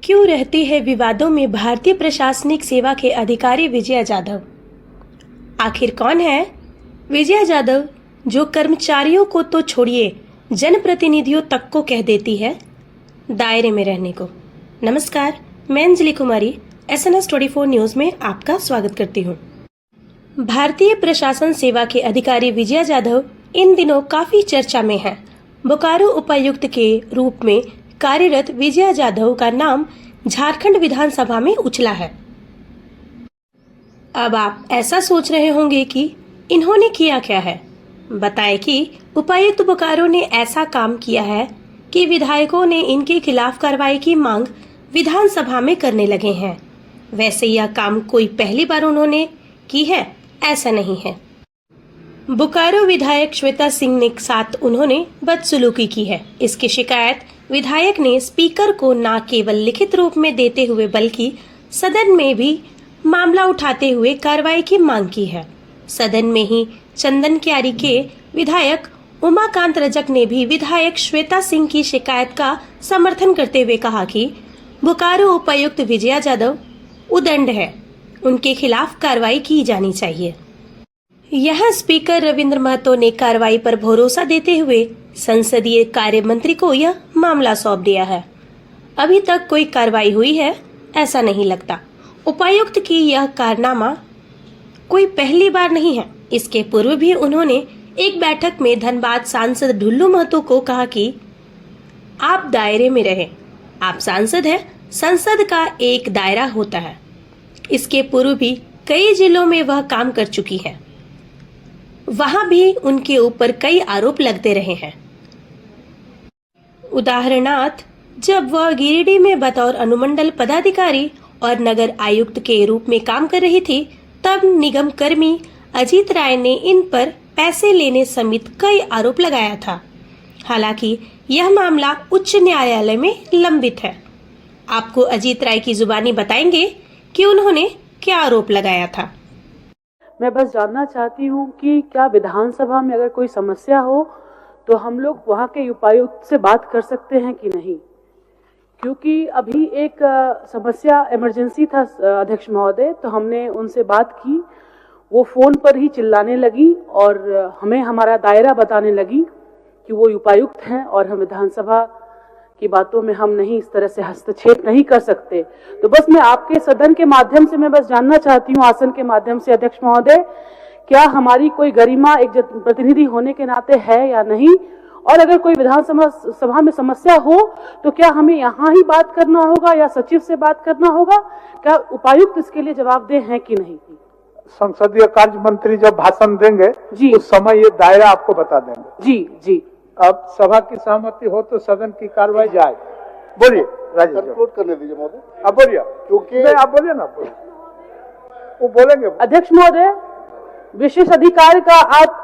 क्यों रहती है विवादों में भारतीय प्रशासनिक सेवा के अधिकारी विजया जाधव? आखिर कौन है विजया जाधव जो कर्मचारियों को तो छोड़िए जनप्रतिनिधियों तक को कह देती है दायरे में रहने को? नमस्कार, मैं अंजलि कुमारी SNS 24 न्यूज में आपका स्वागत करती हूँ। भारतीय प्रशासन सेवा के अधिकारी विजया जाधव इन दिनों काफी चर्चा में है। बोकारो उपायुक्त के रूप में कार्यरत विजया जाधव का नाम झारखंड विधानसभा में उछला है। अब आप ऐसा सोच रहे होंगे कि इन्होंने किया क्या है। बताएं कि उपायुक्त बोकारो ने ऐसा काम किया है कि विधायकों ने इनके खिलाफ कार्रवाई की मांग विधानसभा में करने लगे हैं। वैसे यह काम कोई पहली बार उन्होंने की है, ऐसा नहीं है। बोकारो विधायक श्वेता सिंह के साथ उन्होंने बदसलूकी की है। इसकी शिकायत विधायक ने स्पीकर को न केवल लिखित रूप में देते हुए बल्कि सदन में भी मामला उठाते हुए कार्रवाई की मांग की है। सदन में ही चंदन क्यारी के विधायक उमाकांत रजक ने भी विधायक श्वेता सिंह की शिकायत का समर्थन करते हुए कहा कि बोकारो उपायुक्त विजया जाधव उदंड है, उनके खिलाफ कार्रवाई की जानी चाहिए। यहाँ स्पीकर रविंद्र महतो ने कार्रवाई पर भरोसा देते हुए संसदीय कार्य मंत्री को यह मामला सौंप दिया है। अभी तक कोई कार्रवाई हुई है ऐसा नहीं लगता। उपायुक्त की यह कारनामा कोई पहली बार नहीं है। इसके पूर्व भी उन्होंने एक बैठक में धनबाद सांसद ढुल्लू महतो को कहा कि आप दायरे में रहें। आप सांसद हैं, संसद का एक दायरा होता है। इसके पूर्व भी कई जिलों में वह काम कर चुकी है। वहां भी उनके ऊपर कई आरोप लगते रहे हैं। उदाहरणार्थ, जब वह गिरिडीह में बतौर अनुमंडल पदाधिकारी और नगर आयुक्त के रूप में काम कर रही थी, तब निगम कर्मी अजीत राय ने इन पर पैसे लेने समेत कई आरोप लगाया था। हालांकि यह मामला उच्च न्यायालय में लंबित है। आपको अजीत राय की जुबानी बताएंगे कि उन्होंने क्या आरोप लगाया था। मैं बस जानना चाहती हूँ कि क्या विधानसभा में अगर कोई समस्या हो तो हम लोग वहाँ के उपायुक्त से बात कर सकते हैं कि नहीं, क्योंकि अभी एक समस्या इमरजेंसी था अध्यक्ष महोदय, तो हमने उनसे बात की। वो फोन पर ही चिल्लाने लगी और हमें हमारा दायरा बताने लगी कि वो उपायुक्त हैं और हम विधानसभा की बातों में हम नहीं इस तरह से हस्तक्षेप नहीं कर सकते। तो बस मैं आपके सदन के माध्यम से मैं बस जानना चाहती हूँ, आसन के माध्यम से अध्यक्ष महोदय, क्या हमारी कोई गरिमा एक प्रतिनिधि होने के नाते है या नहीं, और अगर कोई विधानसभा में समस्या हो तो क्या हमें यहाँ ही बात करना होगा या सचिव से बात करना होगा? क्या उपायुक्त इसके लिए जवाबदेह हैं कि नहीं? संसदीय कार्य मंत्री जब भाषण देंगे जी, उस समय ये दायरा आपको बता देंगे। जी जी। अब सभा की सहमति हो तो सदन की कार्रवाई जाए। बोलिए राजेश, कंक्लूड करने दीजिए महोदय। अब बोलिए, क्योंकि आप बोलिए ना, वो बोलेंगे। अध्यक्ष महोदय, विशेष अधिकार का आप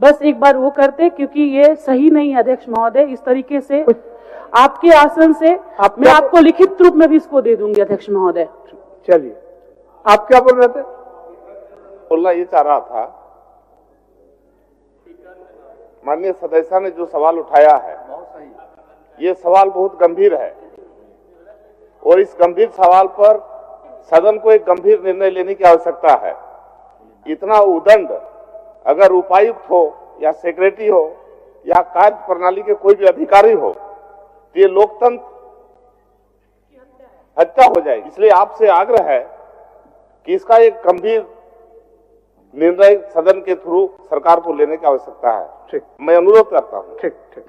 बस एक बार वो करते, क्योंकि ये सही नहीं है अध्यक्ष महोदय। इस तरीके से आपके आसन से मैं आपको लिखित रूप में भी इसको दे दूंगी अध्यक्ष महोदय। चलिए, आप क्या बोल रहे थे? बोलना ये चाह रहा था, माननीय सदस्य ने जो सवाल उठाया है, ये सवाल बहुत गंभीर है और इस गंभीर सवाल पर सदन को एक गंभीर निर्णय लेने की आवश्यकता है। इतना उदंड अगर उपायुक्त हो या सेक्रेटरी हो या कार्य प्रणाली के कोई भी अधिकारी हो तो ये लोकतंत्र हत्या हो जाएगी। इसलिए आपसे आग्रह है कि इसका एक गंभीर निर्णय सदन के थ्रू सरकार को लेने की आवश्यकता है। ठीक, मैं अनुरोध करता हूँ। ठीक ठीक।